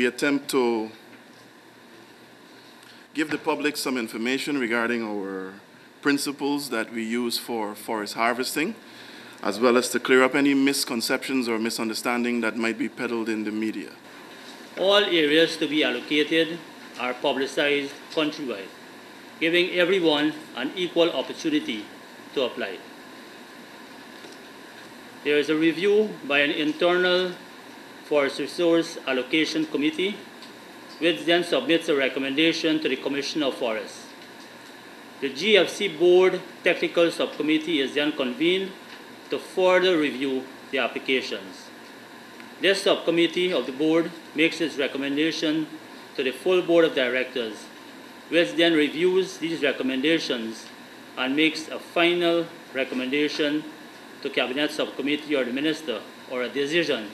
we attempt to give the public some information regarding our principles that we use for forest harvesting, as well as to clear up any misconceptions or misunderstanding that might be peddled in the media. All areas to be allocated are publicized countrywide, giving everyone an equal opportunity to apply. There is a review by an internal Forest Resource Allocation Committee, which then submits a recommendation to the Commissioner of Forests. The GFC Board Technical Subcommittee is then convened to further review the applications. This subcommittee of the board makes its recommendation to the full board of directors, which then reviews these recommendations and makes a final recommendation to Cabinet Subcommittee or the Minister, or a decision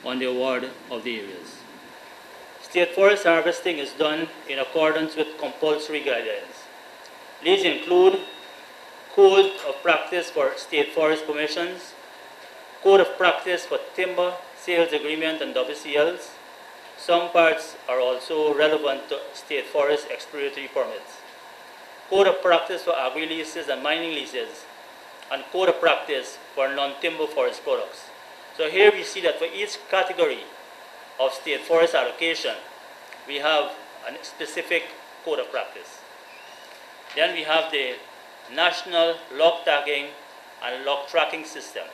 on the award of the areas. State forest harvesting is done in accordance with compulsory guidelines. These include Code of Practice for State Forest Permissions, Code of Practice for Timber Sales Agreement and WCLs. Some parts are also relevant to State Forest Exploratory Permits. Code of Practice for agri-leases and mining leases, and Code of Practice for non-timber forest products. So here we see that for each category of state forest allocation, we have a specific Code of Practice. Then we have the National Log Tagging and Log Tracking System.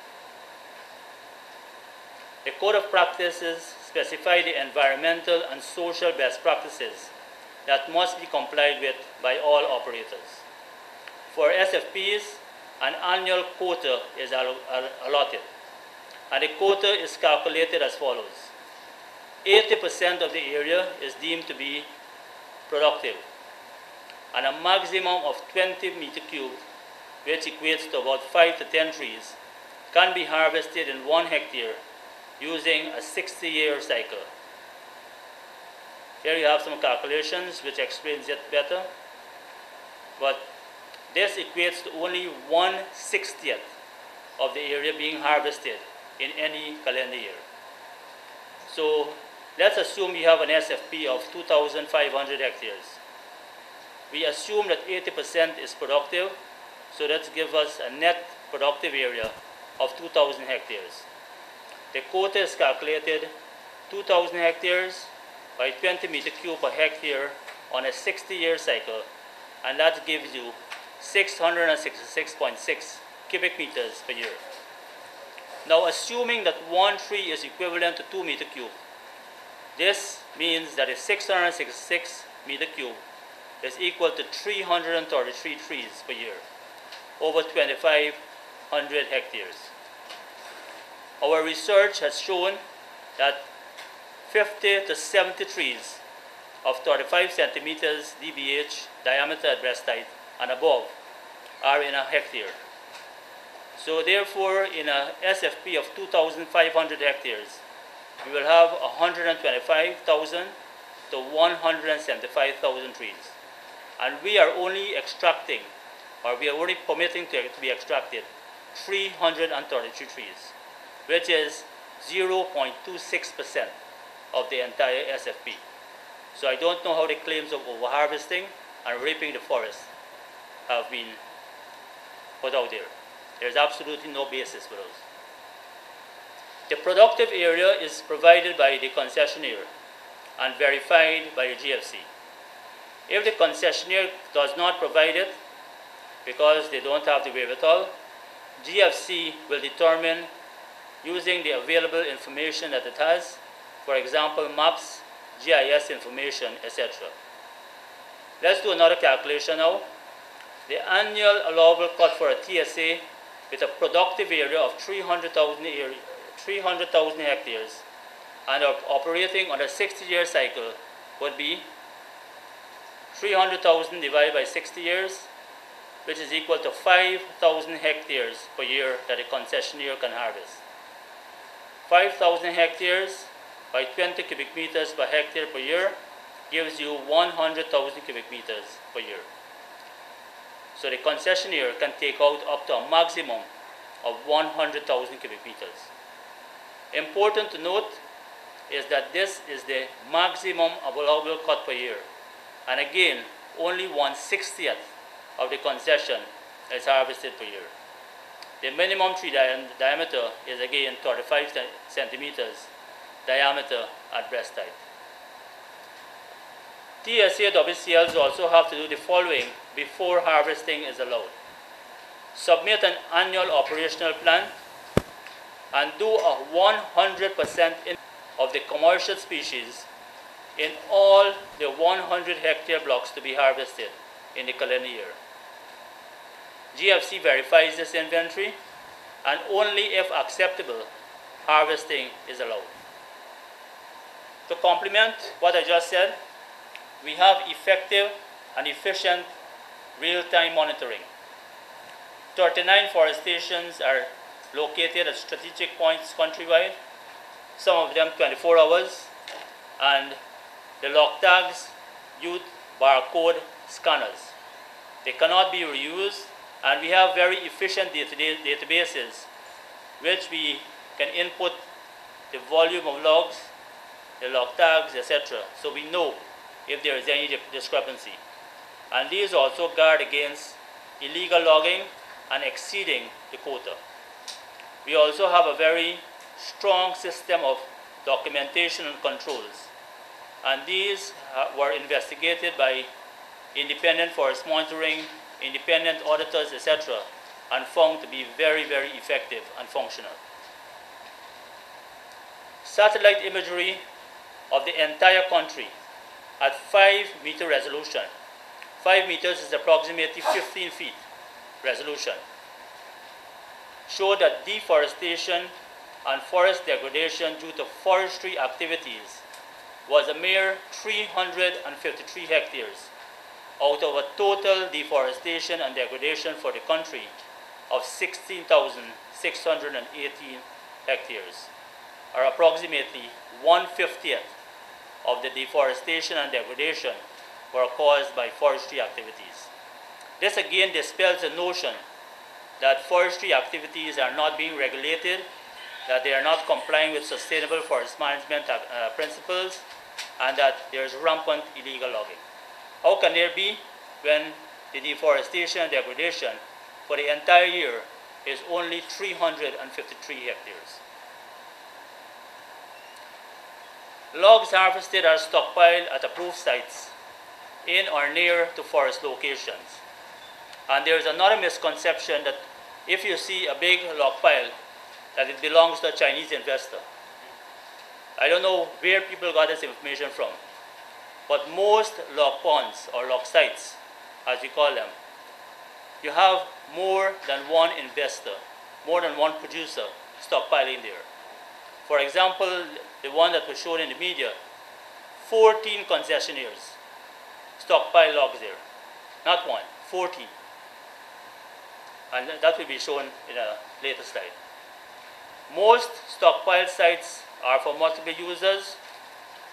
The Code of Practices specify the environmental and social best practices that must be complied with by all operators. For SFPs, an annual quota is allotted, and the quota is calculated as follows. 80% of the area is deemed to be productive, and a maximum of 20 meter cubed, which equates to about 5 to 10 trees, can be harvested in 1 hectare using a 60-year cycle. Here you have some calculations which explains it better, but this equates to only 1/60th of the area being harvested in any calendar year. So let's assume you have an SFP of 2,500 hectares. We assume that 80% is productive, so that gives us a net productive area of 2,000 hectares. The quota is calculated 2,000 hectares by 20 meter cube per hectare on a 60-year cycle, and that gives you 666.6 cubic meters per year. Now, assuming that 1 tree is equivalent to 2 meter cube, this means that a 666 meter cube is equal to 333 trees per year, over 2,500 hectares. Our research has shown that 50 to 70 trees of 35 centimeters DBH diameter at breast height and above are in a hectare. So therefore, in a SFP of 2,500 hectares, we will have 125,000 to 175,000 trees. And we are only extracting, or we are only permitting to be extracted 333 trees, which is 0.26% of the entire SFP. So I don't know how the claims of overharvesting and raping the forest have been put out there. There's absolutely no basis for those. The productive area is provided by the concessionaire and verified by the GFC. If the concessionaire does not provide it because they don't have the wherewithal, GFC will determine using the available information that it has, for example, maps, GIS information, etc. Let's do another calculation now. The annual allowable cut for a TSA with a productive area of 300,000 hectares and operating on a 60-year cycle would be 300,000 divided by 60 years, which is equal to 5,000 hectares per year that a concessionaire can harvest. 5,000 hectares by 20 cubic meters per hectare per year gives you 100,000 cubic meters per year. So the concessionaire can take out up to a maximum of 100,000 cubic meters. Important to note is that this is the maximum allowable cut per year. And again, only 1/60th of the concession is harvested per year. The minimum tree diameter is again 35 centimeters diameter at breast height. TSA WCLs also have to do the following before harvesting is allowed. Submit an annual operational plan and do a 100% of the commercial species in all the 100 hectare blocks to be harvested in the calendar year. GFC verifies this inventory, and only if acceptable, harvesting is allowed. To complement what I just said, we have effective and efficient real-time monitoring. 39 forest stations are located at strategic points countrywide, some of them 24 hours, and the log tags use barcode scanners. They cannot be reused, and we have very efficient databases which we can input the volume of logs, the log tags, etc. So we know if there is any discrepancy. And these also guard against illegal logging and exceeding the quota. We also have a very strong system of documentation and controls. And these were investigated by independent forest monitoring, independent auditors, etc., and found to be very, very effective and functional. Satellite imagery of the entire country at 5-meter resolution. 5 meters is approximately 15 feet resolution. Show that deforestation and forest degradation due to forestry activities was a mere 353 hectares out of a total deforestation and degradation for the country of 16,618 hectares, or approximately 1/50th of the deforestation and degradation were caused by forestry activities. This again dispels the notion that forestry activities are not being regulated, that they are not complying with sustainable forest management principles, and that there is rampant illegal logging. How can there be when the deforestation and degradation for the entire year is only 353 hectares? Logs harvested are stockpiled at approved sites in or near to forest locations. And there is another misconception that if you see a big log pile, that it belongs to a Chinese investor. I don't know where people got this information from, but most log ponds or log sites, as we call them, you have more than one investor, more than one producer stockpiling there. For example, the one that was shown in the media, 14 concessionaires stockpile logs there. Not one, 14. And that will be shown in a later slide. Most stockpile sites are for multiple users,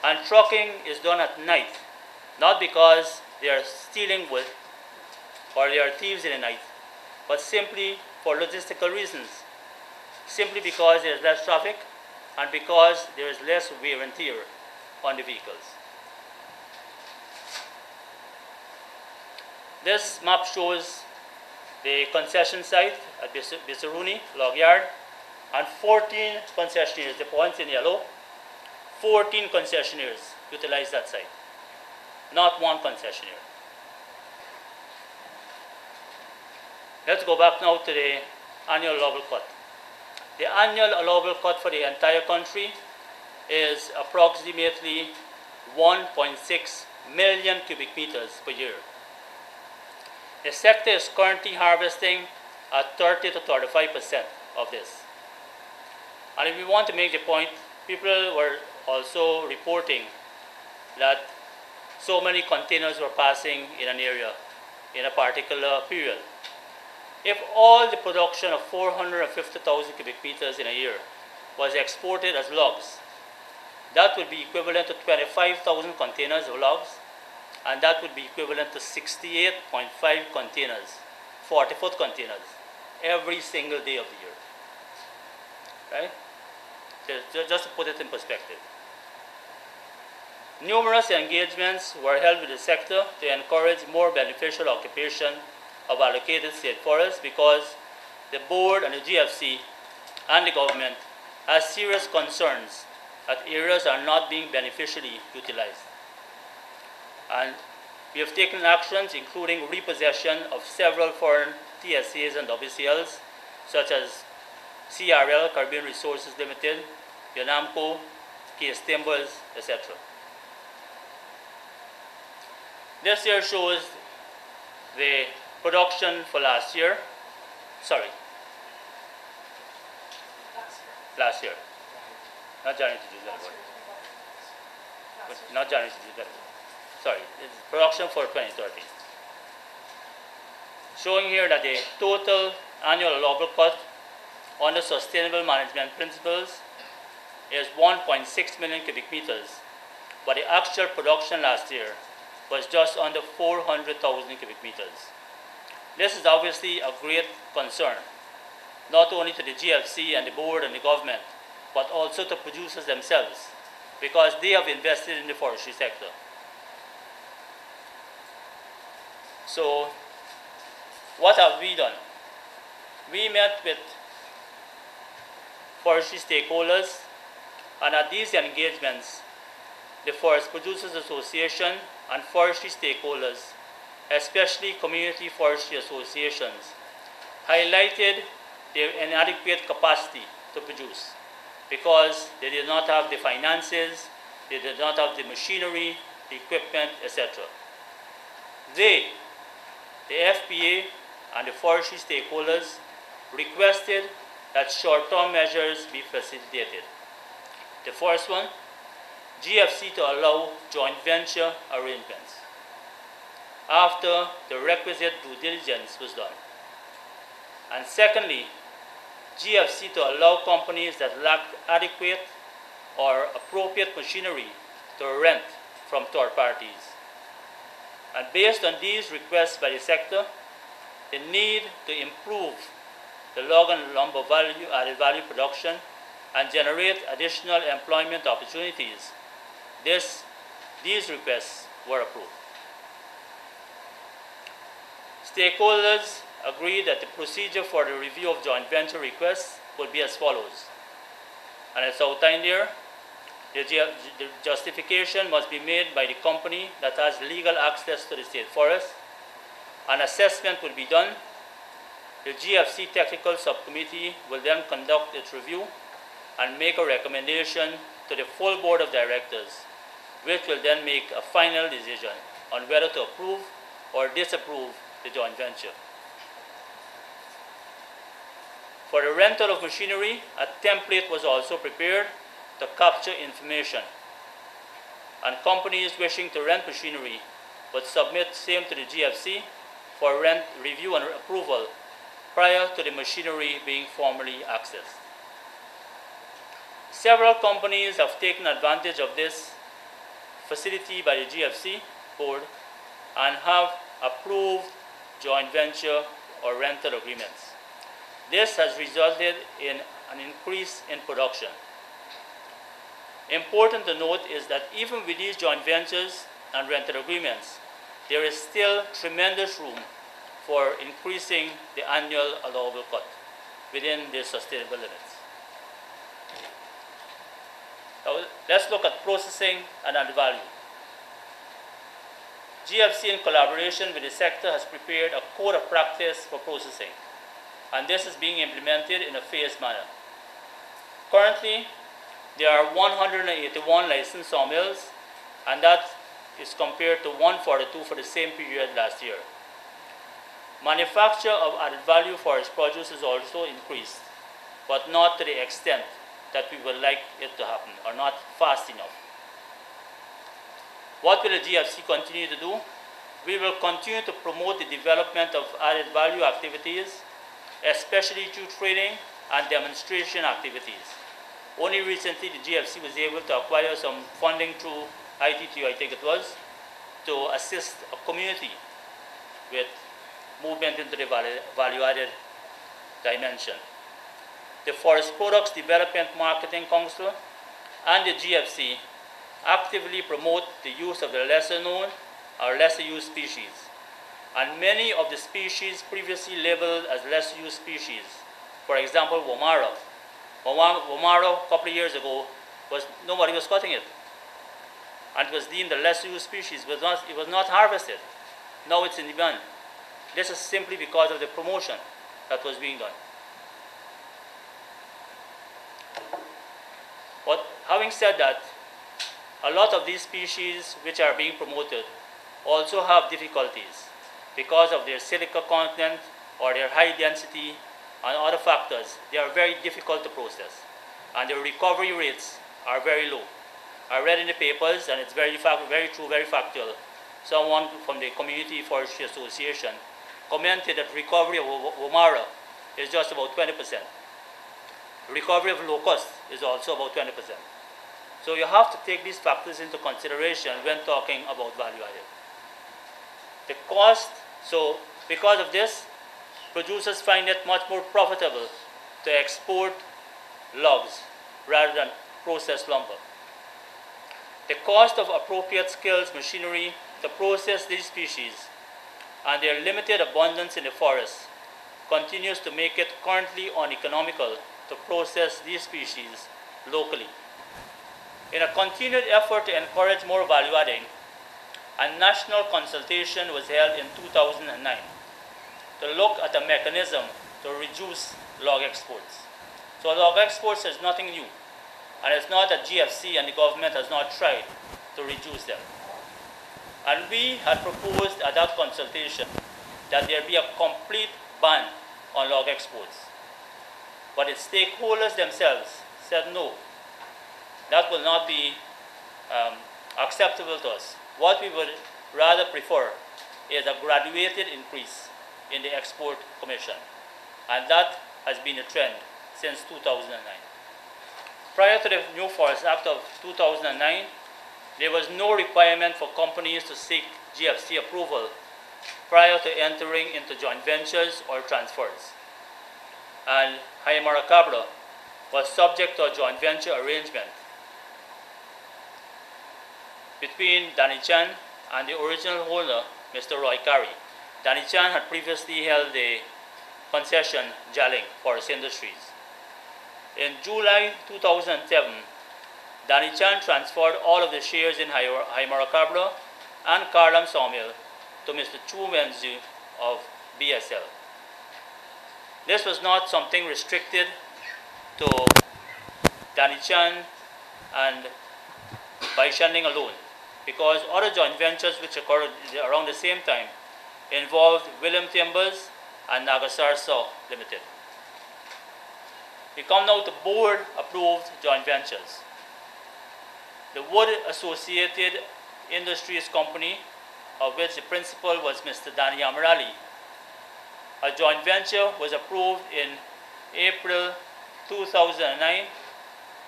and trucking is done at night, not because they are stealing wood or they are thieves in the night, but simply for logistical reasons, simply because there is less traffic and because there is less wear and tear on the vehicles. This map shows the concession site at Baishanlin log yard, and 14 concessionaires, the points in yellow, 14 concessionaires utilize that site, not one concessionaire. Let's go back now to the annual allowable cut. The annual allowable cut for the entire country is approximately 1.6 million cubic meters per year. The sector is currently harvesting at 30 to 35% of this. And if we want to make the point, people were also reporting that so many containers were passing in an area in a particular period. If all the production of 450,000 cubic meters in a year was exported as logs, that would be equivalent to 25,000 containers of logs, and that would be equivalent to 68.5 containers, 40-foot containers, every single day of the year. Right? Just to put it in perspective. Numerous engagements were held with the sector to encourage more beneficial occupation of allocated state forests because the board and the GFC and the government has serious concerns that areas are not being beneficially utilized. And we have taken actions including repossession of several foreign TSAs and WCLs, such as CRL, Caribbean Resources Limited, Yonamco, Case Timbers, etc. This here shows the production for last year. Sorry. Last year. Not January to June. Not January to June. Sorry. It's production for 2013. Showing here that the total annual allowable cut under sustainable management principles is 1.6 million cubic meters, but the actual production last year was just under 400,000 cubic meters. This is obviously a great concern, not only to the GFC and the board and the government, but also to producers themselves, because they have invested in the forestry sector. So, what have we done? We met with forestry stakeholders, and at these engagements, the Forest Producers Association and forestry stakeholders, especially community forestry associations, highlighted their inadequate capacity to produce because they did not have the finances, they did not have the machinery, the equipment, etc. They, the FPA and the forestry stakeholders, requested that short-term measures be facilitated. The first one, GFC to allow joint venture arrangements after the requisite due diligence was done. And secondly, GFC to allow companies that lack adequate or appropriate machinery to rent from third parties. And based on these requests by the sector, the need to improve the log and lumber value, added value production and generate additional employment opportunities, these requests were approved. Stakeholders agreed that the procedure for the review of joint venture requests would be as follows. And it's outlined here. The justification must be made by the company that has legal access to the state forest. An assessment will be done. The GFC technical subcommittee will then conduct its review and make a recommendation to the full board of directors, which will then make a final decision on whether to approve or disapprove the joint venture. For the rental of machinery, a template was also prepared to capture information, and companies wishing to rent machinery would submit same to the GFC for rent review and approval prior to the machinery being formally accessed. Several companies have taken advantage of this facility by the GFC board and have approved joint venture or rental agreements. This has resulted in an increase in production. Important to note is that even with these joint ventures and rental agreements, there is still tremendous room for increasing the annual allowable cut within the sustainable limits. Now, let's look at processing and added value. GFC, in collaboration with the sector, has prepared a code of practice for processing, and this is being implemented in a phased manner. Currently, there are 181 licensed sawmills, and that is compared to 142 for the same period last year. Manufacture of added value forest produce is also increased, but not to the extent that we would like it to happen, or not fast enough. What will the GFC continue to do? We will continue to promote the development of added value activities, especially through training and demonstration activities. Only recently the GFC was able to acquire some funding through ITTU, I think it was, to assist a community with movement into the value-added dimension. The Forest Products Development Marketing Council and the GFC actively promote the use of the lesser known or lesser used species. And many of the species previously labeled as lesser used species, for example, Womara. Womara, a couple of years ago, nobody was cutting it. And it was deemed a lesser used species. It was not harvested. Now it's in demand. This is simply because of the promotion that was being done. But having said that, a lot of these species which are being promoted also have difficulties because of their silica content or their high density and other factors. They are very difficult to process, and their recovery rates are very low. I read in the papers, and it's very true, very factual. Someone from the Community Forestry Association commented that recovery of Womara is just about 20%. Recovery of locust is also about 20%. So you have to take these factors into consideration when talking about value added. The cost, so because of this, producers find it much more profitable to export logs rather than process lumber. The cost of appropriate skills, machinery to process these species and their limited abundance in the forest continues to make it currently uneconomical to process these species locally. In a continued effort to encourage more value adding, a national consultation was held in 2009 to look at a mechanism to reduce log exports. So log exports is nothing new, and it's not that GFC and the government has not tried to reduce them. And we had proposed at that consultation that there be a complete ban on log exports. But its stakeholders themselves said no, that will not be acceptable to us. What we would rather prefer is a graduated increase in the export commission. And that has been a trend since 2009. Prior to the New Forest Act of 2009, there was no requirement for companies to seek GFC approval prior to entering into joint ventures or transfers. And Haimaracabra was subject to a joint venture arrangement between Danny Chan and the original owner, Mr. Roy Carey. Danny Chan had previously held the concession Jaling Forest Industries. In July 2007, Danny Chan transferred all of the shares in Haimaracabra and Karlam Sawmill to Mr. Chu Wenzu of BSL. This was not something restricted to Danny Chan and Baishanlin alone, because other joint ventures which occurred around the same time involved William Timbers and Nagasar Saw Limited. We come now to board-approved joint ventures. The Wood Associated Industries Company, of which the principal was Mr. Danny Amarali, a joint venture was approved in April 2009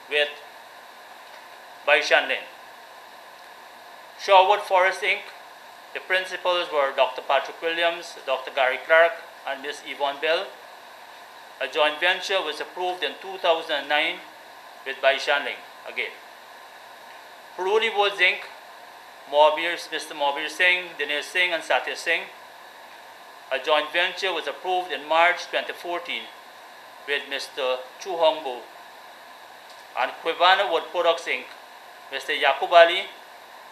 with Baishanlin. Shorewood Forest Inc., the principals were Dr. Patrick Williams, Dr. Gary Clark, and Ms. Yvonne Bell. A joint venture was approved in 2009 with Baishanlin again. Peruni Woods Inc., Mr. Mobir Singh, Dinesh Singh, and Satir Singh. A joint venture was approved in March 2014 with Mr. Chu Hongbo. And Kwivana Wood Products Inc., Mr. Yakub Ali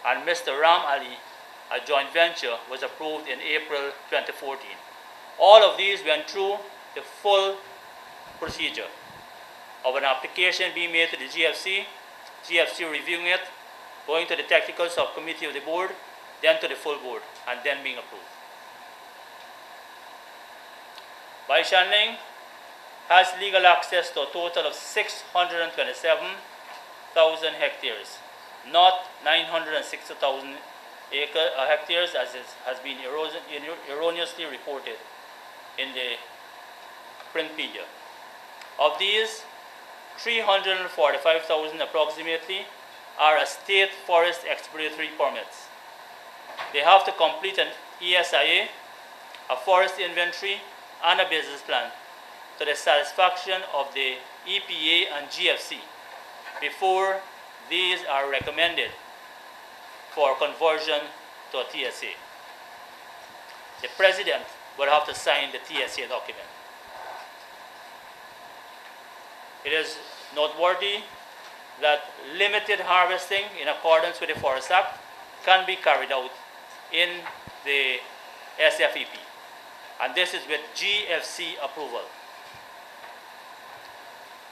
and Mr. Ram Ali, a joint venture was approved in April 2014. All of these went through the full procedure of an application being made to the GFC, GFC reviewing it, going to the technical subcommittee of the board, then to the full board, and then being approved. Baishanlin has legal access to a total of 627,000 hectares, not 960,000 hectares as has been erroneously reported in the print media. Of these, 345,000 approximately are state forest exploratory permits. They have to complete an ESIA, a forest inventory, and a business plan to the satisfaction of the EPA and GFC before these are recommended for conversion to a TSA. The President will have to sign the TSA document. It is noteworthy that limited harvesting in accordance with the Forest Act can be carried out in the SFEP, and this is with GFC approval.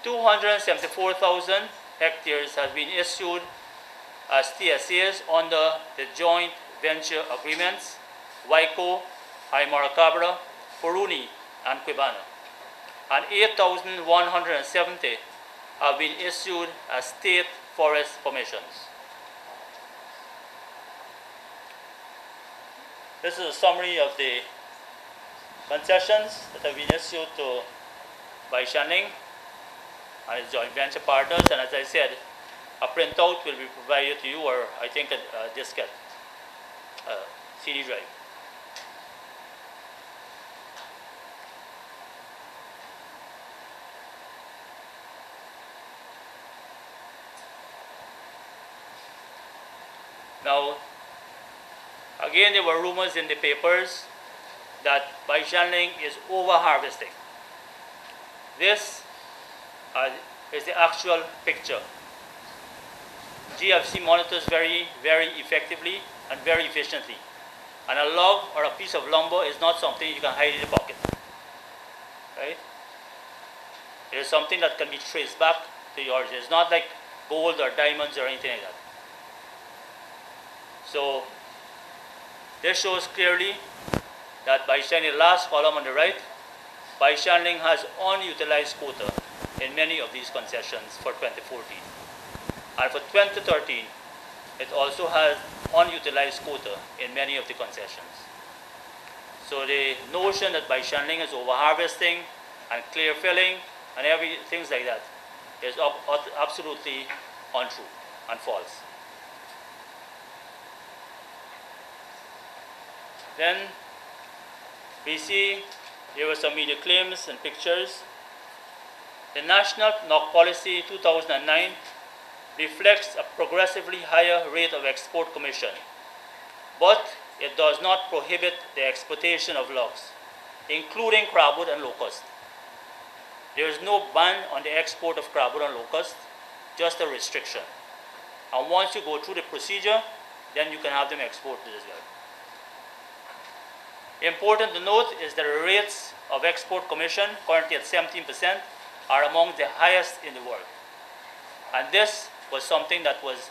274,000 hectares has been issued as TSAs under the joint venture agreements, Waiko, Aymara-Cabra, Puruni, and Quibana, and 8,170 have been issued as state forest permissions. This is a summary of the concessions that have been issued to Baishanlin and its joint venture partners, and as I said, a printout will be provided to you, or I think a diskette, CD drive. Now, again, there were rumors in the papers that Baishanlin is over-harvesting. This is the actual picture. GFC monitors very, very effectively and very efficiently. And a log or a piece of lumber is not something you can hide in the pocket, right? It is something that can be traced back to the origin. It's not like gold or diamonds or anything like that. So this shows clearly that Baishanlin, last column on the right, Baishanlin has unutilized quota in many of these concessions for 2014. And for 2013, it also has unutilized quota in many of the concessions. So the notion that Baishanlin is over-harvesting and clear filling and things like that is absolutely untrue and false. Then we see there were some media claims and pictures. The National NOC Policy 2009 reflects a progressively higher rate of export commission, but it does not prohibit the exportation of logs, including crabwood and locust. There is no ban on the export of crabwood and locust, just a restriction. And once you go through the procedure, then you can have them exported as well. Important to note is that the rates of export commission, currently at 17%, are among the highest in the world. And this was something that was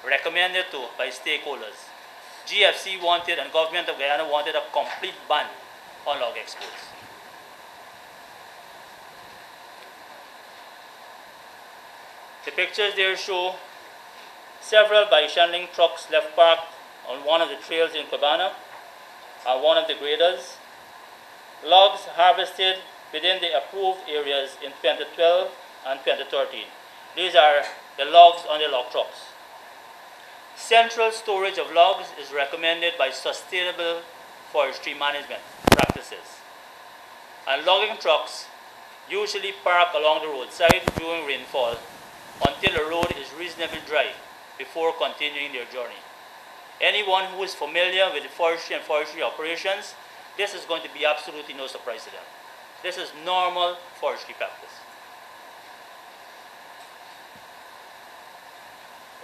recommended to by stakeholders. GFC wanted, and government of Guyana wanted, a complete ban on log exports. The pictures there show several Baishanlin trucks left parked on one of the trails in Quibana, one of the graders. Logs harvested within the approved areas in 2012 and 2013. These are the logs on the log trucks. Central storage of logs is recommended by sustainable forestry management practices. And logging trucks usually park along the roadside during rainfall until the road is reasonably dry before continuing their journey. Anyone who is familiar with the forestry and forestry operations, this is going to be absolutely no surprise to them. This is normal forestry practice.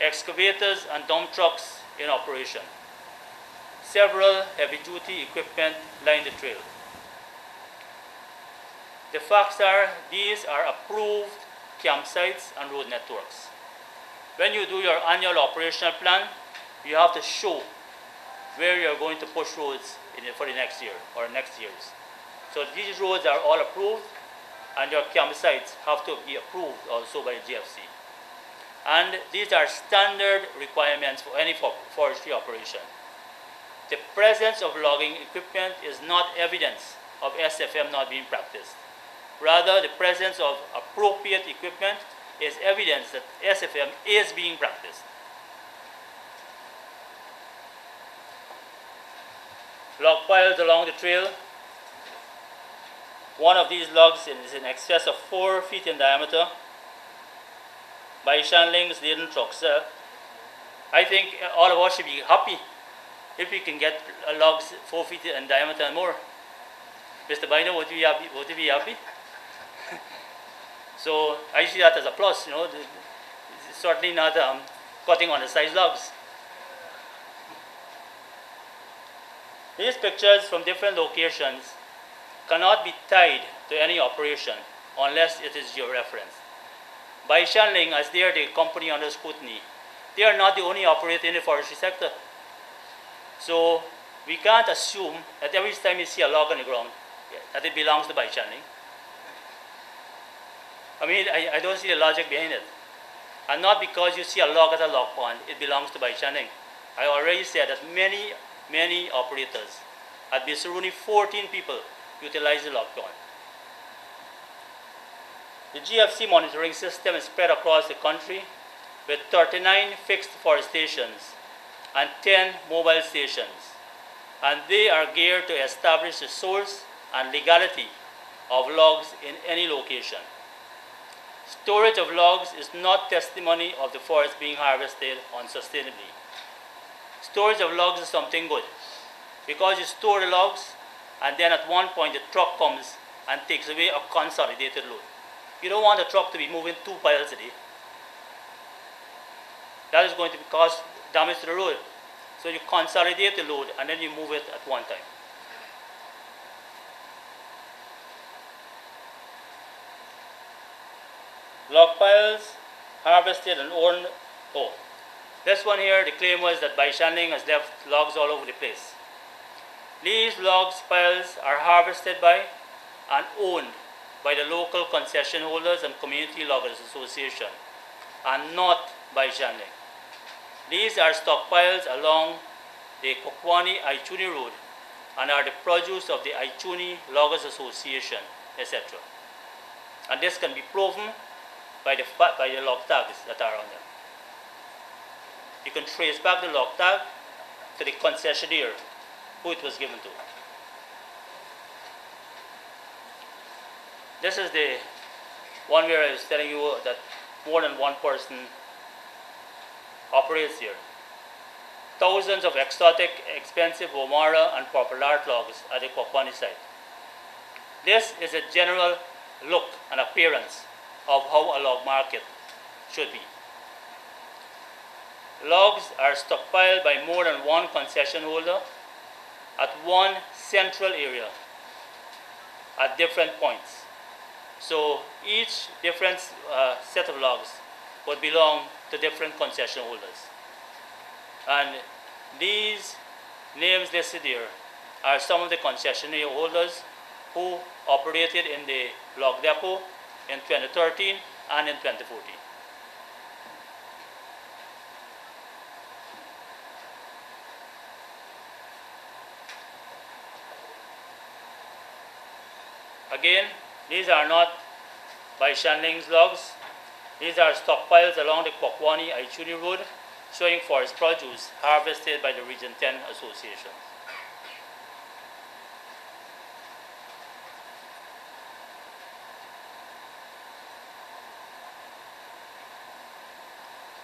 Excavators and dump trucks in operation. Several heavy-duty equipment line the trail. The facts are, these are approved campsites and road networks. When you do your annual operational plan, you have to show where you're going to push roads for the next year or next years. So these roads are all approved, and your campsites have to be approved also by the GFC. And these are standard requirements for any forestry operation. The presence of logging equipment is not evidence of SFM not being practiced. Rather, the presence of appropriate equipment is evidence that SFM is being practiced. Log piles along the trail. One of these logs is in excess of 4 feet in diameter. Baishanlin's laden trucks I think all of us should be happy if we can get logs 4 feet in diameter and more. Mr. Bino, would you be happy? Would you be happy? So I see that as a plus, you know. It's certainly not cutting on the size logs. These pictures from different locations cannot be tied to any operation unless it is your reference. Baishanlin, as they are the company under scrutiny, they are not the only operator in the forestry sector. So we can't assume that every time you see a log on the ground, that it belongs to Baishanlin. I mean, I don't see the logic behind it. And not because you see a log at a log pond, it belongs to Baishanlin. I already said that many operators, at Baishanlin, 14 people utilize the log pond. The GFC monitoring system is spread across the country with 39 fixed forest stations and 10 mobile stations. And they are geared to establish the source and legality of logs in any location. Storage of logs is not testimony of the forest being harvested unsustainably. Storage of logs is something good because you store the logs and then at one point the truck comes and takes away a consolidated load. You don't want the truck to be moving 2 piles a day. That is going to cause damage to the road. So you consolidate the load and then you move it at one time. Log piles harvested and owned. Oh, this one here, the claim was that Baishanlin has left logs all over the place. These logs piles are harvested by and owned by the local concession holders and community loggers association and not Baishanlin. These are stockpiles along the Kokwani-Aichuni road and are the produce of the Aichuni Loggers Association, etc. And this can be proven by the log tags that are on them. You can trace back the log tag to the concessionaire who it was given to. This is the one where I was telling you that more than one person operates here. Thousands of exotic, expensive Omara and purple art logs at the Kokwani site. This is a general look and appearance of how a log market should be. Logs are stockpiled by more than one concession holder at one central area at different points. So each different set of logs would belong to different concession holders. And these names listed here are some of the concessionaire holders who operated in the log depot in 2013 and in 2014. Again, these are not Baishanlin's logs. These are stockpiles along the Kokwani-Aichuni road showing forest produce harvested by the Region 10 associations.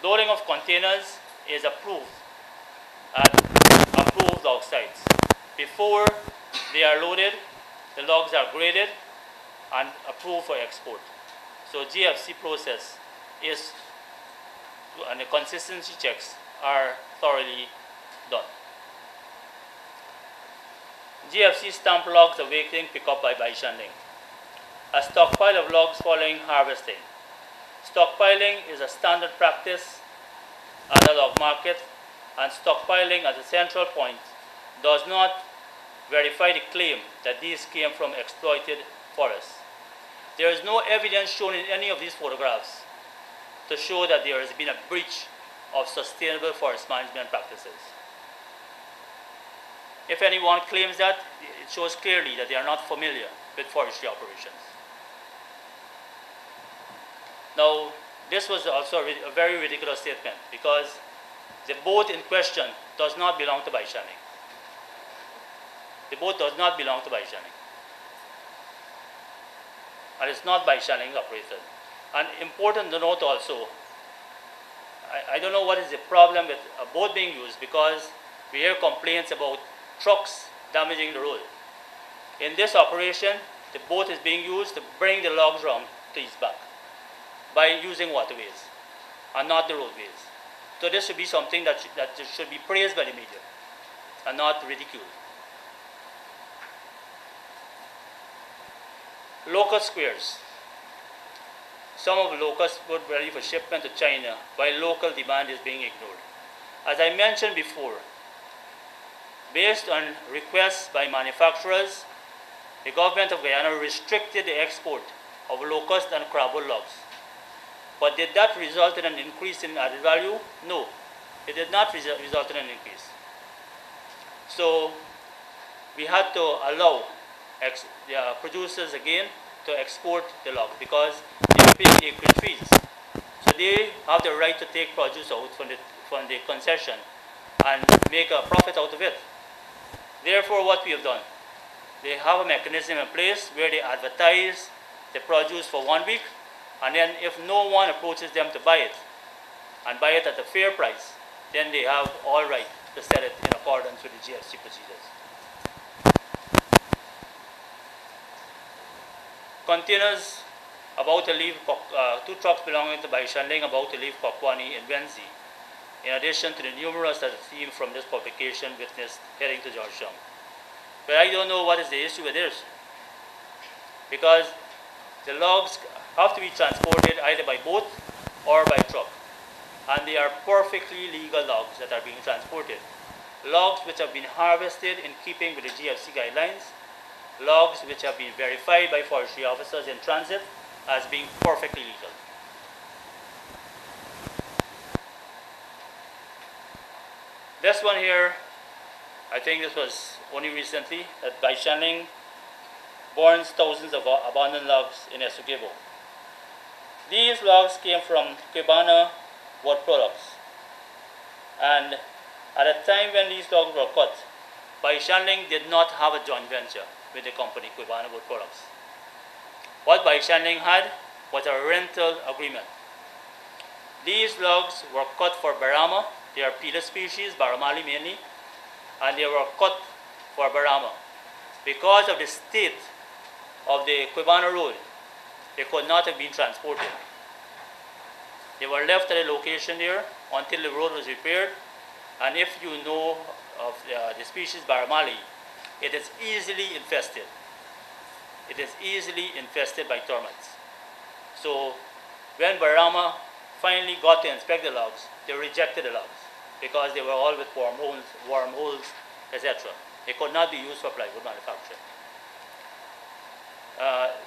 Loading of containers is approved at approved log sites. Before they are loaded, the logs are graded and approved for export. So GFC process is, and the consistency checks are thoroughly done. GFC stamp logs awaiting pickup by Baishanlin. A stockpile of logs following harvesting. Stockpiling is a standard practice at a log market, and stockpiling at a central point does not verify the claim that these came from exploited forests. There is no evidence shown in any of these photographs to show that there has been a breach of sustainable forest management practices. If anyone claims that, it shows clearly that they are not familiar with forestry operations. Now, this was also a very ridiculous statement because the boat in question does not belong to Baishanlin. The boat does not belong to Baishanlin. And it's not Baishanlin operated. And important to note also, I don't know what is the problem with a boat being used, because we hear complaints about trucks damaging the road. In this operation, the boat is being used to bring the logs around to East Bank by using waterways and not the roadways. So this should be something that should be praised by the media and not ridiculed. Locust squares. Some of the locusts put ready for shipment to China while local demand is being ignored. As I mentioned before, based on requests by manufacturers, the government of Guyana restricted the export of locust and crabwood logs. But did that result in an increase in added value? No, it did not result in an increase. So we had to allow the producers again to export the logs because they were paying acreage fees. So they have the right to take produce out from the concession and make a profit out of it. Therefore, what we have done, they have a mechanism in place where they advertise the produce for 1 week, and then if no one approaches them to buy it, and buy it at a fair price, then they have all right to sell it in accordance with the GFC procedures. Containers about to leave, 2 trucks belonging to Baishanlin about to leave Kokwani in Wenzi, in addition to the numerous that the team from this publication witnessed heading to Georgetown. But I don't know what is the issue with this, because the logs have to be transported either by boat or by truck, and they are perfectly legal logs that are being transported. Logs which have been harvested in keeping with the GFC guidelines, logs which have been verified by forestry officers in transit as being perfectly legal. This one here, I think this was only recently, that Baishanlin burns thousands of abandoned logs in Essequibo. These logs came from Cubana Wood Products, and at the time when these logs were cut, Baishanlin did not have a joint venture with the company Cubana Wood Products. What Baishanlin had was a rental agreement. These logs were cut for Barama. They are Pila species, Baramali mainly, and they were cut for Barama. Because of the state of the Cubana road, they could not have been transported. They were left at a location there until the road was repaired, and if you know of the species Baramali, it is easily infested. It is easily infested by termites. So when Barama finally got to inspect the logs, they rejected the logs because they were all with wormholes, etc. They could not be used for plywood manufacture.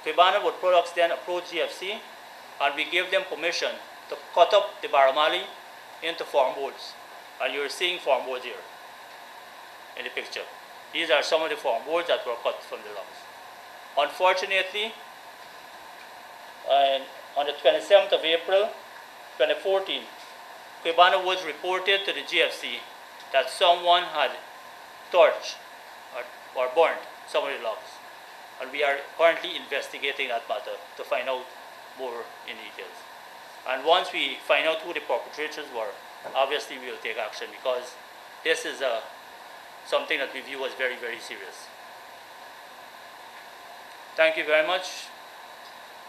Cubana Wood Products then approached GFC, and we gave them permission to cut up the Baramali into form boards. And you're seeing form boards here in the picture. These are some of the form boards that were cut from the logs. Unfortunately, on the 27th of April, 2014, Cubana Woods reported to the GFC that someone had torched or burned some of the logs. And we are currently investigating that matter to find out more in details. And once we find out who the perpetrators were, obviously we will take action, because this is something that we view as very, very serious. Thank you very much.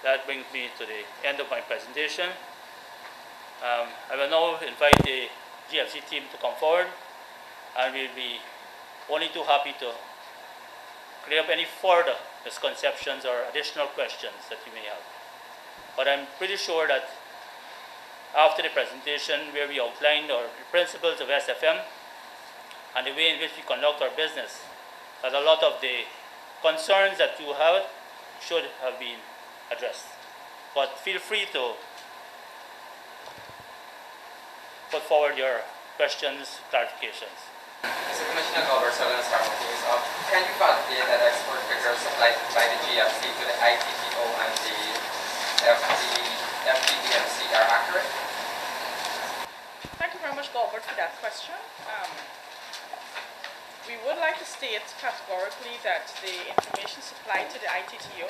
That brings me to the end of my presentation. I will now invite the GFC team to come forward, and we'll be only too happy to clear up any further misconceptions or additional questions that you may have. But I'm pretty sure that after the presentation, where we outlined our principles of SFM and the way in which we conduct our business, that a lot of the concerns that you have should have been addressed. But feel free to put forward your questions, clarifications. So Commissioner Gilbert, can you validate that export figures supplied by the GFC to the ITTO and the FDDMC are accurate? Thank you very much, Gilbert, for that question. We would like to state categorically that the information supplied to the ITTO,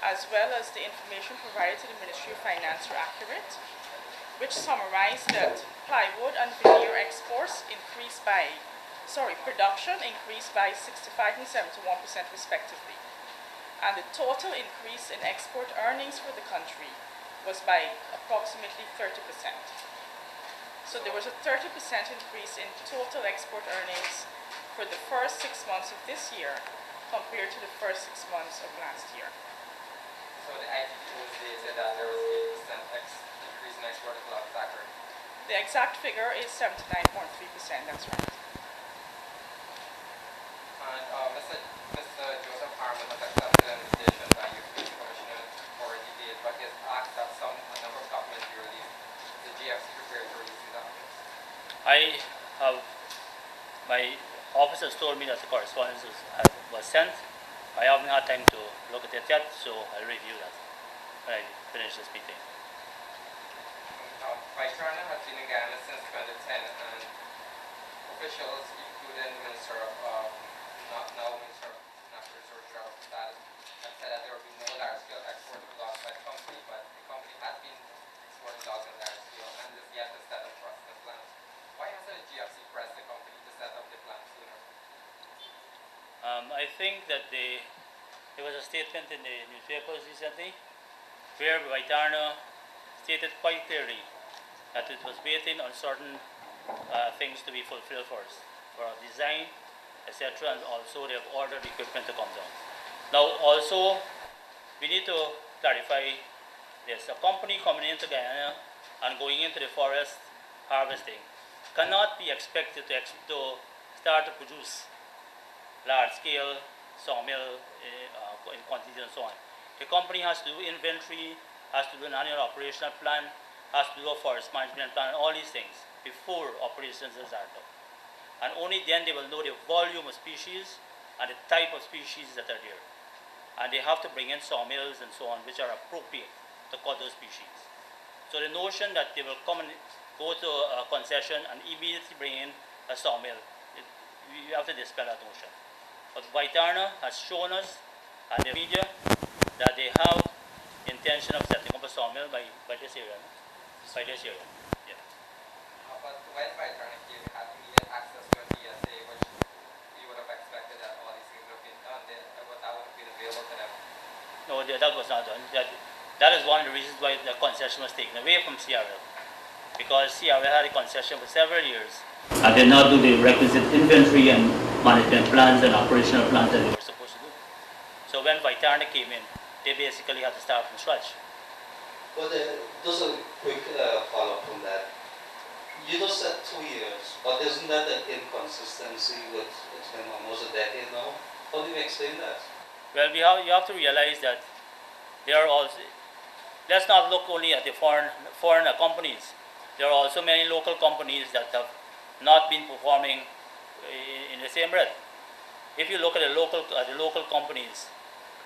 as well as the information provided to the Ministry of Finance, are accurate. which summarized that plywood and veneer exports production increased by 65 and 71% respectively. And the total increase in export earnings for the country was by approximately 30%. So there was a 30% increase in total export earnings for the first 6 months of this year compared to the first 6 months of last year. So the ITTO stated that there was 8% increase in export of logs, is that correct? The exact figure is 79.3%, that's right. And Mr. Joseph Harmon has accepted an invitation by UPC Commissioner for a debate, but he has asked that a number of documents be released. Is the GFC prepared to release these documents? My officers told me that the correspondence was sent. I haven't had time to look at it yet, so I'll review that when I finish this meeting. Baishanlin has been in Ghana since 2010, and officials, including the Minister of Natural Resources Status, have said that there will be no large-scale export of logs by the company, but the company has been exporting logs on large scale and is yet to set up processing plants. Why hasn't the GFC pressed the company to set up the plant sooner? I think that there was a statement in the newspapers recently where Vaitarna stated quite clearly that it was waiting on certain things to be fulfilled first, for design, etc., and also they have ordered equipment to come down. Now also, we need to clarify this. A company coming into Guyana and going into the forest harvesting cannot be expected to start to produce large-scale sawmill in quantities and so on. The company has to do inventory, has to do an annual operational plan, has to do a forest management plan, all these things before operations is started. And only then they will know the volume of species and the type of species that are there. And they have to bring in sawmills and so on, which are appropriate to cut those species. So the notion that they will come and go to a concession and immediately bring in a sawmill, we have to dispel that notion. But Vaitarna has shown us and the media that they have intention of setting up a sawmill by this area. By this area, yeah. But when Vaitarna came, we had immediate access to a TSA, which we would have expected that all these things would have been done, but that would have been available to them. No, that was not done. That is one of the reasons why the concession was taken away from CRL. Because CRL had a concession for several years and did not do the requisite inventory and management plans and operational plans that they were supposed to do. So when Vaitarna came in, they basically had to start from scratch. But just a quick follow-up from that. You just said 2 years, but isn't that an inconsistency with it's been almost a decade now? How do you explain that? Well, you have to realize that there are also, let's not look only at the foreign companies. There are also many local companies that have not been performing in the same breath. If you look at the local companies,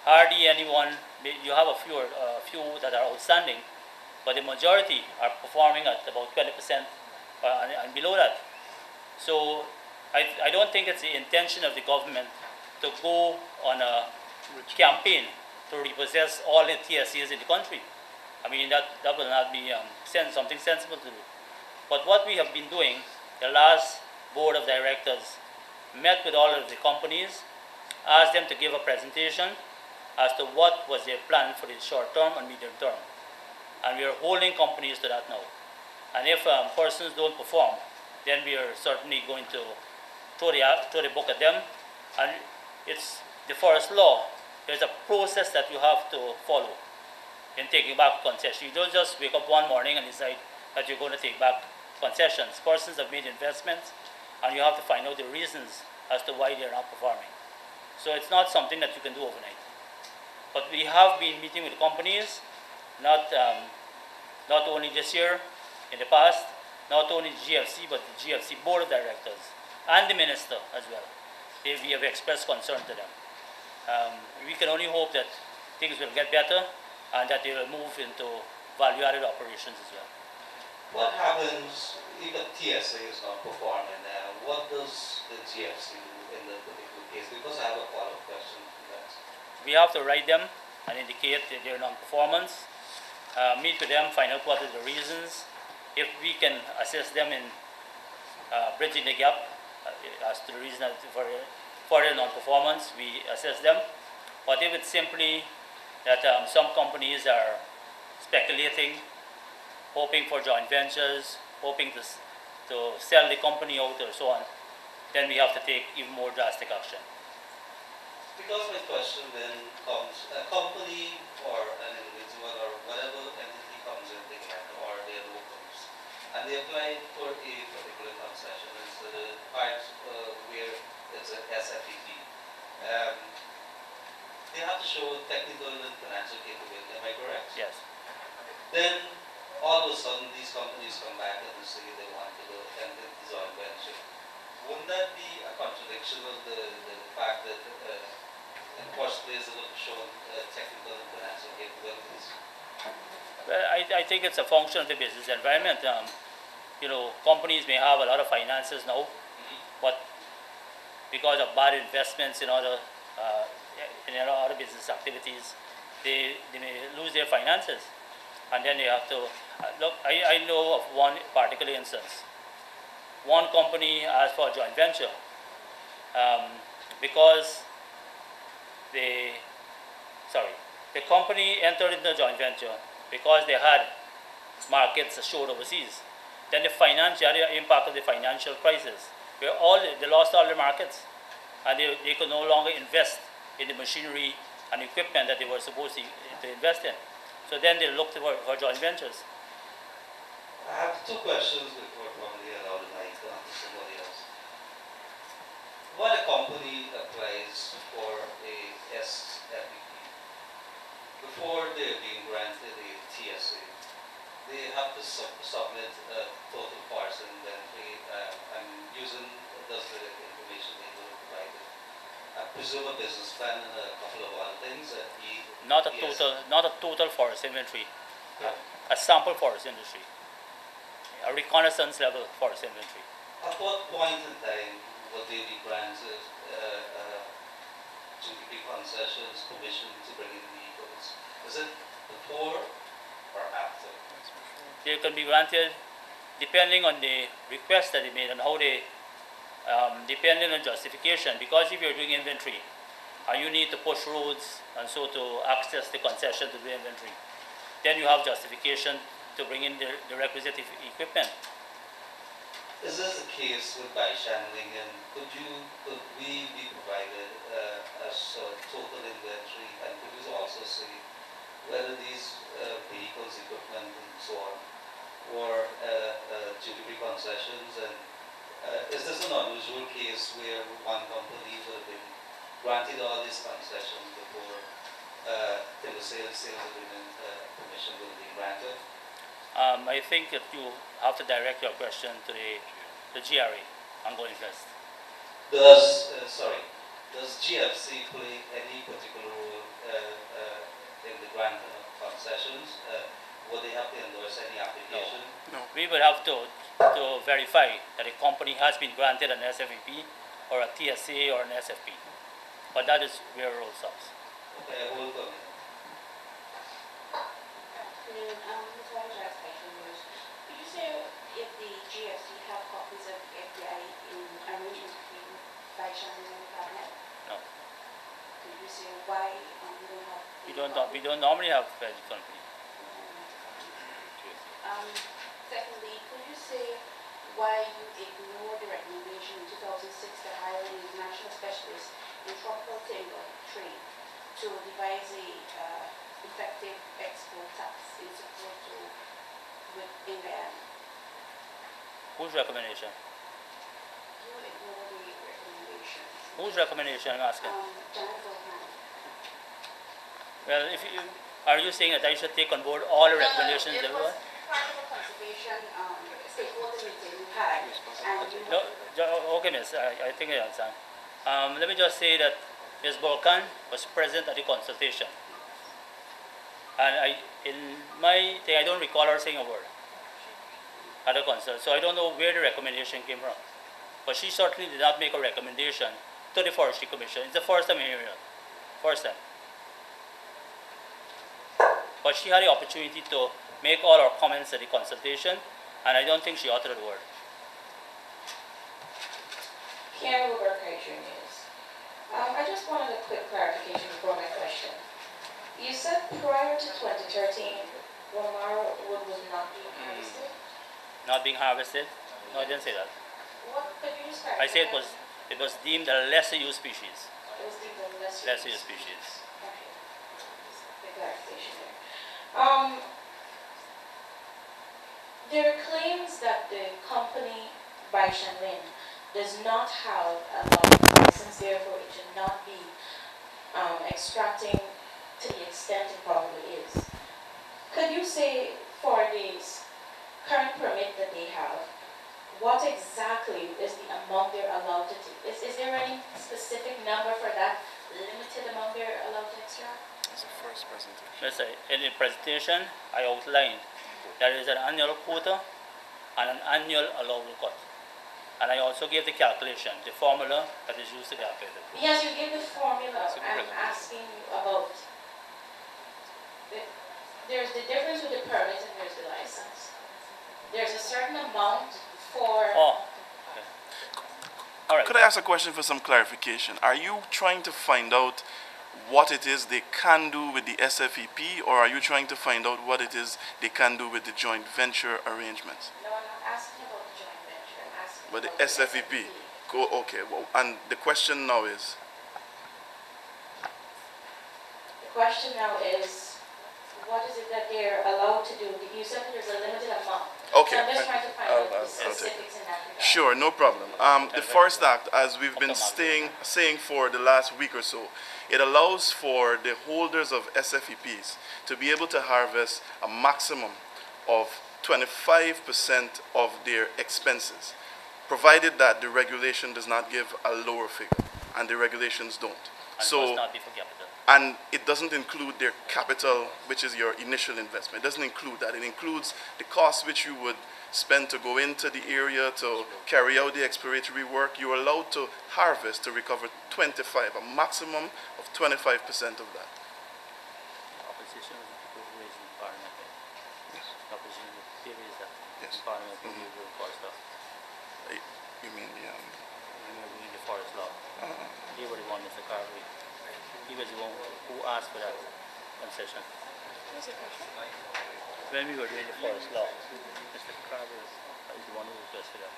hardly anyone, you have a few that are outstanding, but the majority are performing at about 20% and below that. So I don't think it's the intention of the government to go on a campaign to repossess all the TSCs in the country. I mean, that will not be something sensible to do. But what we have been doing, the last board of directors met with all of the companies, asked them to give a presentation as to what was their plan for the short term and medium term. And we are holding companies to that now. And if persons don't perform, then we are certainly going to throw the book at them. And it's the forest law. There's a process that you have to follow in taking back concession. You don't just wake up one morning and decide that you're going to take back concessions. Persons have made investments, and you have to find out the reasons as to why they're not performing. So it's not something that you can do overnight. But we have been meeting with companies, not only this year, in the past, not only the GFC, but the GFC board of directors and the minister as well. We have expressed concern to them. We can only hope that things will get better and that they will move into value-added operations as well. What happens if a TSA is not performing? What does the GFC do in the particular case? Because I have a follow-up question to that. We have to write them and indicate their non-performance, meet with them, find out what are the reasons, if we can assist them in bridging the gap as to the reason for their non-performance, we assess them. But if it's simply that some companies are speculating, hoping for joint ventures, hoping to sell the company out or so on, then we have to take even more drastic action. Because my question then comes, a company or an individual or whatever entity comes in the gap or their locals, and they apply for a particular concession, and so the part where it's a SFEP, they have to show technical and financial capability, am I correct? Yes. Then all of a sudden these companies come back and say they want to go enter the joint venture. Wouldn't that be a contradiction of the fact that in the first place they would have shown technical and financial capabilities? Well, I think it's a function of the business environment. Companies may have a lot of finances now, but because of bad investments in other business activities, they may lose their finances, and then they have to look. I know of one particular instance. One company asked for a joint venture because the company entered into a joint venture because they had markets assured overseas. Then the impact of the financial crisis, where they lost all the markets, and they could no longer invest in the machinery and equipment that they were supposed to invest in. So then they looked for joint ventures. I have two questions before probably allow the mic to somebody else. When a company applies for a SFEP, before they're being granted a TSA, they have to submit a total parts inventory. I'm using the information they will provide. I presume a business plan and a couple of other things. Not a total forest inventory. A sample forest inventory. A reconnaissance level forest inventory. At what point in time would they be granted duty-free concessions, permission to bring in vehicles? Is it before or after? They can be granted depending on the request that they made and how they, depending on justification. Because if you're doing inventory and you need to push roads and so to access the concession to do inventory, then you have justification to bring in the requisite equipment. Is this the case with Baishanlin, and could we be provided as total inventory, and could you also say whether these vehicles, equipment, and so on were duty-free concessions? And is this an unusual case where one company would have been granted all these concessions before timber sales agreement permission will be granted? I think that you have to direct your question to the GRA, ongoing invest. Does GFC play any particular role in the granting of concessions? Would they have to endorse any application? No. We would have to verify that a company has been granted an SFEP or a TSA or an SFP. But that is where it all stops. Okay, hold on. Could you say if the GFC have copies of FDI in arrangements between Baishanlin and Cabinet? No. Could you say why we don't have? We don't normally have any company. Secondly, could you say why you ignored the recommendation in 2006 to hire an international specialist in tropical timber trade to devise a effective export tax in support in Guyana? Whose recommendation? You ignored the recommendation. Whose recommendation I'm asking? Janet Goldman. Well, are you saying that I should take on board all the recommendations? It was part of a conservation stakeholder meeting we had. Okay, miss, I think I understand. Let me just say that Ms. Balkan was present at the consultation. And in my thing, I don't recall her saying a word at the consult. So I don't know where the recommendation came from. But she certainly did not make a recommendation to the Forestry Commission. It's the first time I hear it. First time. But she had the opportunity to make all our comments at the consultation, And I don't think she uttered a word. Kiana Wilbur News. I just wanted a quick clarification before my question. You said prior to 2013, Wamara wood was not being harvested? Not being harvested? No, I didn't say that. What could you just I said it was deemed a lesser used species. It was deemed a Lesser used species. Okay. The clarification there. There are claims that the company Baishanlin does not have a license, therefore it should not be extracting to the extent it probably is. Could you say for this current permit that they have, what exactly is the amount they're allowed to take? Is there any specific number for that limited amount they're allowed to extract? That's the first presentation. Let's say in the presentation, I outlined there is an annual quota and an annual allowable cut. And I also gave the calculation, the formula that is used to calculate it. Yes, you gave the formula. I'm asking you about, there's the difference with the permit and there's the license. There's a certain amount for... Oh, okay. All right. Could I ask a question for some clarification? Are you trying to find out what it is they can do with the SFEP, or are you trying to find out what it is they can do with the joint venture arrangements? No, I'm not asking about the joint venture. I'm asking But the about SFEP. Okay, well, and the question now is? The question now is, what is it that they're allowed to do? You said that there's a limited amount. Okay. So I'm just trying to find out the I'll take it. specifics in that regard. Sure, no problem. The Forest Act, as we've been saying for the last week or so, it allows for the holders of SFEPs to be able to harvest a maximum of 25% of their expenses, provided that the regulation does not give a lower figure, and the regulations don't. And So, must not be for capital. and it doesn't include their capital, which is your initial investment. It doesn't include that. It includes the cost which you would spend to go into the area to carry out the exploratory work. You're allowed to harvest to recover 25, a maximum of 25% of that. Opposition is the people who raise in parliament. Yes. Opposition is the theory is that Yes. in parliament we will call stuff. You mean the When we were doing the forest law. They were the one, Mr. Carvey. He was the one who asked for that concession. When we were doing the forest law, Mr. Carvey is the one who requested that.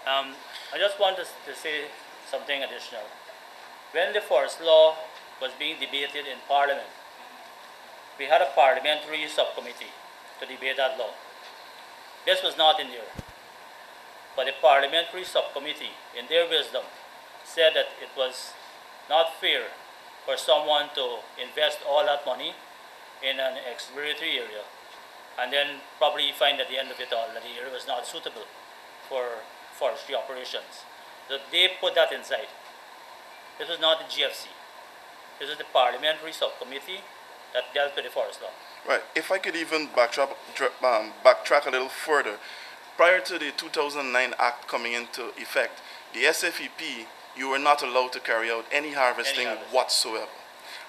I just want to say something additional. When the forest law was being debated in Parliament, we had a parliamentary subcommittee to debate that law. This was not in there. But the parliamentary subcommittee, in their wisdom, said that it was not fair for someone to invest all that money in an exploratory area and then probably find at the end of it all that the area was not suitable for forestry operations. So they put that inside. This was not the GFC. This is the parliamentary subcommittee that dealt with the forest law. Right. If I could even backtrack a little further, prior to the 2009 Act coming into effect, the SFEP, you were not allowed to carry out any harvesting whatsoever.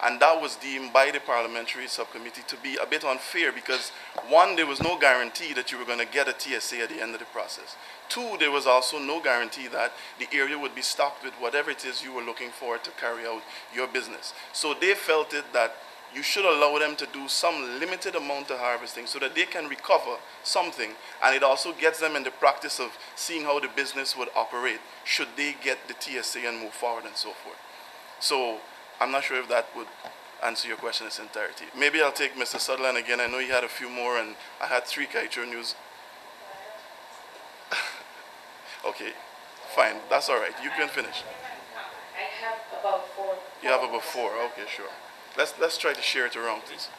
And that was deemed by the parliamentary subcommittee to be a bit unfair because, one, there was no guarantee that you were going to get a TSA at the end of the process. Two, there was also no guarantee that the area would be stocked with whatever it is you were looking for to carry out your business. So they felt it that you should allow them to do some limited amount of harvesting so that they can recover something, and it also gets them in the practice of seeing how the business would operate should they get the TSA and move forward and so forth. So I'm not sure if that would answer your question in its entirety. Maybe I'll take Mr. Sutherland again. I know he had a few more, and I had 3 Kaitra News. Okay, fine. That's all right. You can finish. I have about 4. You have about 4. Okay, sure. Let's try to share it around, please.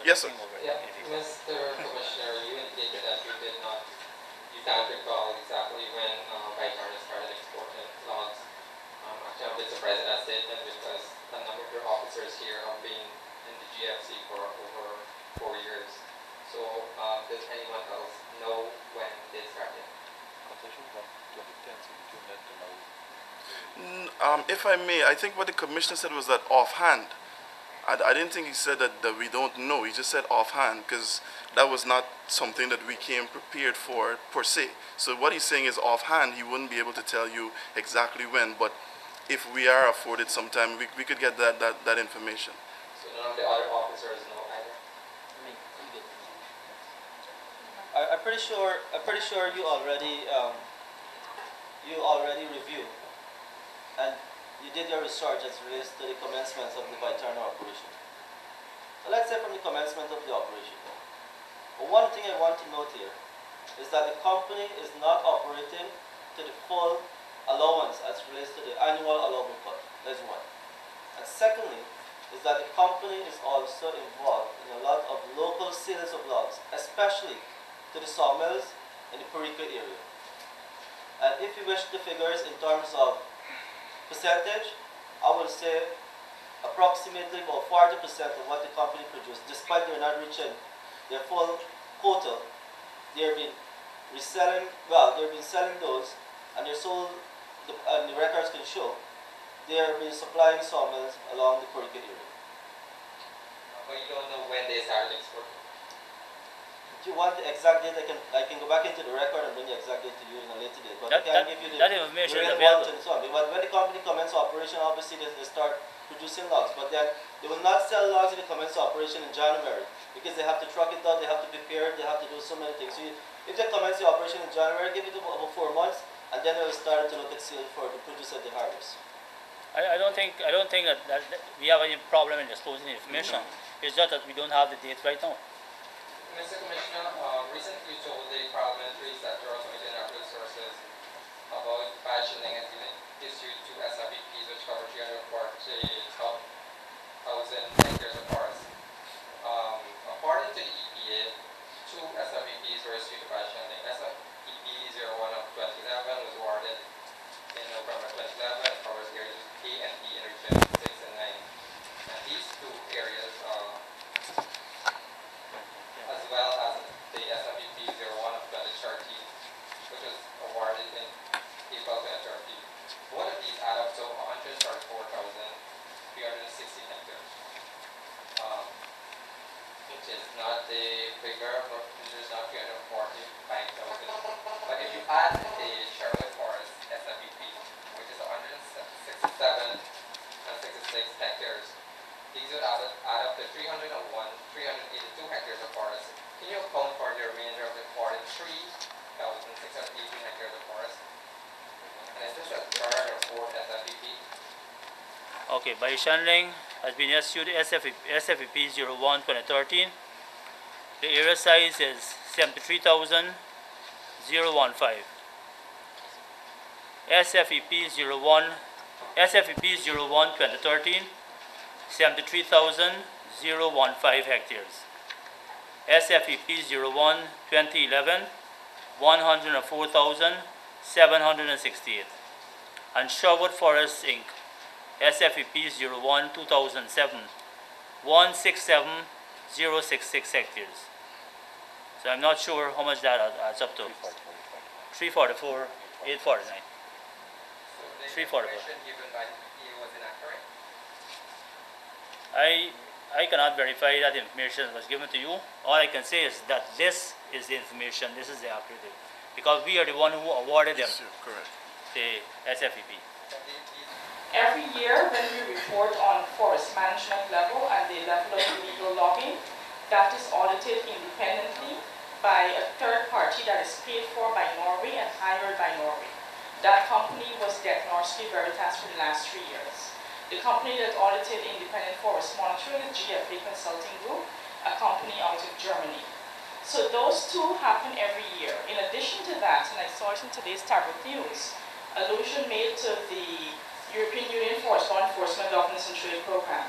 Yes, sir. Yeah, Mr. Commissioner, you indicated that you can't recall exactly when Baishanlin started exporting logs. Actually, I'm a bit surprised at that statement because a number of your officers here have been in the GFC for over 4 years. So, does anyone else know when they started? If I may, I think what the commissioner said was that offhand. I didn't think he said that we don't know. He just said offhand, because that was not something that we came prepared for per se. So what he's saying is offhand, he wouldn't be able to tell you exactly when, but if we are afforded some time, we could get that information. So none of the other officers know either? I'm pretty sure you already reviewed and you did your research as relates to the commencement of the Baishanlin operation. So let's say from the commencement of the operation. But one thing I want to note here is that the company is not operating to the full allowance as relates to the annual allowable cut. That's one. And secondly, is that the company is also involved in a lot of local sales of logs, especially to the sawmills in the Perico area. And if you wish the figures in terms of percentage, I will say approximately about 40% of what the company produced, despite they're not reaching their full quota, they've been reselling, they've been selling those, and they're sold, and the records can show, they've been supplying sawmills along the Perico area. But you don't know when they started exporting? If you want the exact date, I can go back into the record and bring the exact date to you in a later date. But I can't give you the that information is real available. and so on. But when the company commences operation, obviously they start producing logs. But then they will not sell logs if they commence operation in January, because they have to truck it out, they have to prepare it, they have to do so many things. So if they commence the operation in January, give it about 4 months, and then they will start to look at sale for the produce at the harvest. I don't think that we have any problem in disclosing the information. It's just that we don't have the date right now. Mr. Commissioner, recently you told the parliamentaries that there are some international sources about Baishanlin has been issued to SFEPs which cover 340,000 hectares of forest. According to the EPA, 2 SFEPs were issued to Baishanlin. SFEP 01 of 2011 was awarded in November 2011 and covers areas A and B in region 6 and 9. And these 2 areas as well as the SFEP 01 of 2013, which was awarded in April 2013. Both of these add up to 134,360 hectares, which is not the figure, which is not 345,000. But if you add the Sherwood Forest SFEP, which is 167 and 66 hectares, these would add up to 382 hectares of forest. Can you account for the remainder of the 43,618 hectares of forest? And is this a third or fourth SFEP? Okay, Baishanlin has been issued SFEP 01 2013. The area size is 73,015. SFEP 01 2013, 73,015 hectares. SFEP 01 2011, 104,768. And Sherwood Forest Inc. SFEP 01 2007, 167,066 hectares. So I'm not sure how much that adds up to. 344, 849. So the 344. information given by the EPA was inaccurate? I cannot verify that information was given to you. All I can say is that this is the information, this is the accurate, because we are the one who awarded them Correct. the SFEP. Every year when we report on forest management level and the level of illegal logging, that is audited independently by a third party that is paid for by Norway and hired by Norway. That company was Detnorsky Veritas for the last 3 years. The company that audited independent forest monitoring is GFC Consulting Group, a company out of Germany. So those 2 happen every year. In addition to that, and I saw it in today's Tablet News, allusion made to the European Union Forest Law Enforcement Governance and Trade Program.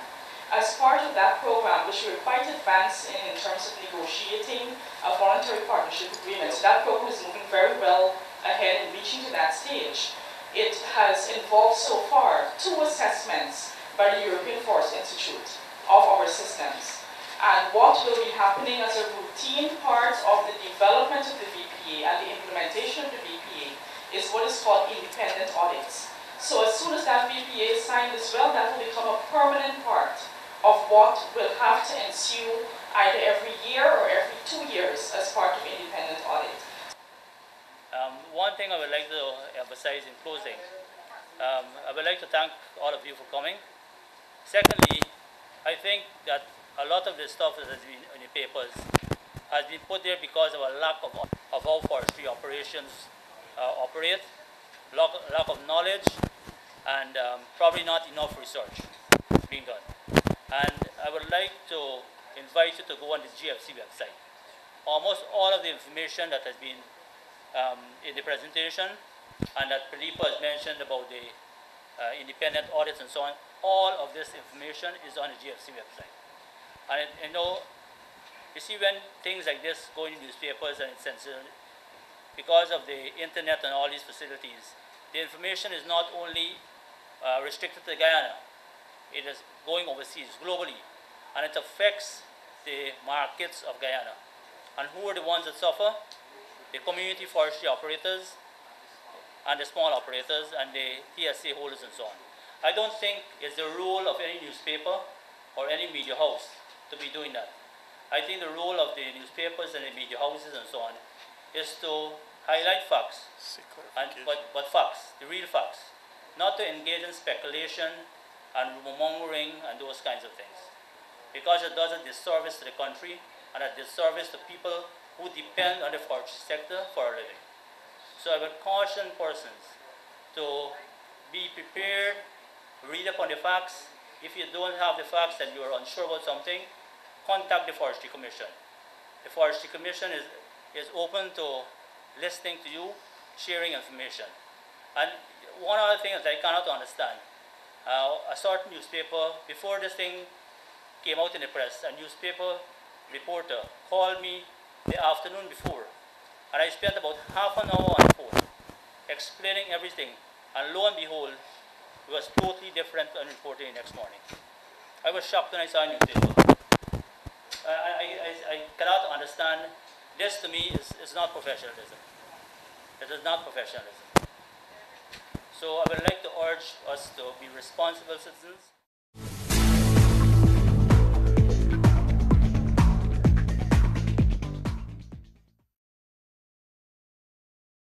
As part of that program, which we were quite advanced in terms of negotiating a voluntary partnership agreement, so that program is moving very well ahead in reaching to that stage. It has involved so far 2 assessments by the European Forest Institute of our systems. And what will be happening as a routine part of the development of the VPA and the implementation of the VPA is what is called independent audits. So as soon as that VPA is signed as well, that will become a permanent part of what will have to ensue either every year or every 2 years as part of independent audit. One thing I would like to emphasize in closing, I would like to thank all of you for coming. Secondly, I think that a lot of the stuff that has been in the papers has been put there because of a lack of how forestry operations operate, lack of knowledge, and probably not enough research being done. And I would like to invite you to go on the GFC website. Almost all of the information that has been in the presentation and that Philippa has mentioned about the independent audits and so on, all of this information is on the GFC website. And you know, you see when things like this go in newspapers and it's censored, because of the internet and all these facilities, the information is not only restricted to Guyana, it is going overseas, globally, and it affects the markets of Guyana. And who are the ones that suffer? The community forestry operators and the small operators and the TSA holders and so on. I don't think it's the role of any newspaper or any media house to be doing that. I think the role of the newspapers and the media houses and so on is to highlight facts, but facts, the real facts, not to engage in speculation and rumor-mongering and those kinds of things, because it does a disservice to the country and a disservice to people who depend on the forestry sector for a living. So I would caution persons to be prepared, read upon the facts. If you don't have the facts and you are unsure about something, contact the Forestry Commission. The Forestry Commission is open to listening to you, sharing information. And one other thing that I cannot understand, a certain newspaper, before this thing came out in the press, a newspaper reporter called me the afternoon before, and I spent about half an hour on the phone explaining everything, and lo and behold, it was totally different than reporting the next morning. I was shocked when I saw a newspaper. I cannot understand. This to me is not professionalism. It is not professionalism. So I would like to urge us to be responsible citizens.